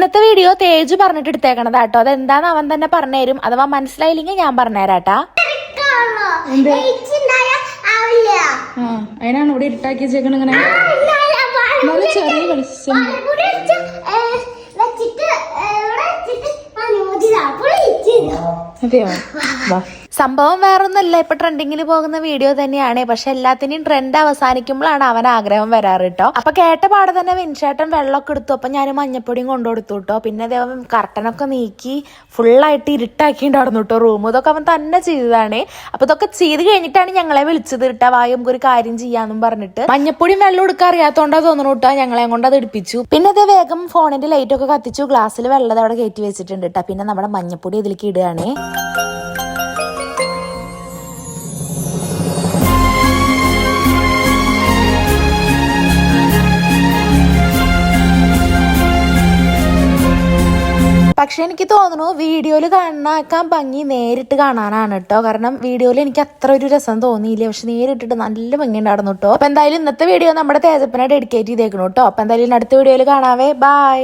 ഇന്നത്തെ വീഡിയോ തേജു പറഞ്ഞിട്ട് എടുത്തേക്കണതാ കേട്ടോ. അതെന്താന്ന് അവൻ തന്നെ പറഞ്ഞുതരും. അഥവാ മനസ്സിലായില്ലെങ്കിൽ ഞാൻ പറഞ്ഞുതരാട്ടാ. അതിനാണ് ഇവിടെ ഇരുട്ടാക്കി വെച്ചേക്കണ ഇങ്ങനെ ചെറിയ വെളിച്ചം. അതെയോ? സംഭവം വേറൊന്നല്ല, ഇപ്പൊ ട്രെൻഡിങ്ങിൽ പോകുന്ന വീഡിയോ തന്നെയാണ്. പക്ഷെ എല്ലാത്തിനും ട്രെൻഡ് അവസാനിക്കുമ്പോഴാണ് അവൻ ആഗ്രഹം വരാറ് കേട്ടോ. അപ്പൊ കേട്ട പാടെ തന്നെ വിൻചേട്ടൻ വെള്ളമൊക്കെ എടുത്തു. അപ്പൊ ഞാൻ മഞ്ഞപ്പൊടിയും കൊണ്ടുകൊടുത്തു കേട്ടോ. പിന്നെ അതേവൻ കർട്ടനൊക്കെ നീക്കി ഫുള്ളായിട്ട് ഇരുട്ടാക്കിണ്ടായിരുന്നു കേട്ടോ റൂം. ഇതൊക്കെ അവൻ തന്നെ ചെയ്തതാണ്. അപ്പൊ ഇതൊക്കെ ചെയ്ത് കഴിഞ്ഞിട്ടാണ് ഞങ്ങളെ വിളിച്ചത് കേട്ടോ. വായ നമുക്ക് ഒരു കാര്യം ചെയ്യാന്നും പറഞ്ഞിട്ട്. മഞ്ഞപ്പൊടിയും വെള്ളം എടുക്കാൻ അറിയാത്തോണ്ടാ തോന്നുന്നു കേട്ടോ ഞങ്ങളെ കൊണ്ട് അത് എടുപ്പിച്ചു. പിന്നെ അതേ വേഗം ഫോണിന്റെ ലൈറ്റ് ഒക്കെ കത്തിച്ചു. ഗ്ലാസ്സിൽ വെള്ളം അവിടെ കയറ്റി വെച്ചിട്ടുണ്ട് കേട്ടോ. പിന്നെ നമ്മുടെ മഞ്ഞപ്പൊടി ഇതിലേക്ക് ഇടുകയാണ്. പക്ഷെ എനിക്ക് തോന്നുന്നു വീഡിയോയിൽ കാണാക്കാൻ ഭംഗി നേരിട്ട് കാണാനാണ് കേട്ടോ. കാരണം വീഡിയോയിൽ എനിക്ക് അത്ര ഒരു രസം തോന്നിയില്ല. പക്ഷെ നേരിട്ടിട്ട് നല്ല ഭംഗി ഉണ്ടായിരുന്നു കേട്ടോ. അപ്പൊ എന്തായാലും ഇന്നത്തെ വീഡിയോ നമ്മുടെ തേജപ്പനെ ഡെഡിക്കേറ്റ് ചെയ്തേക്കണം കേട്ടോ. അപ്പൊ എന്തായാലും അടുത്ത വീഡിയോയിൽ കാണാവേ. ബൈ.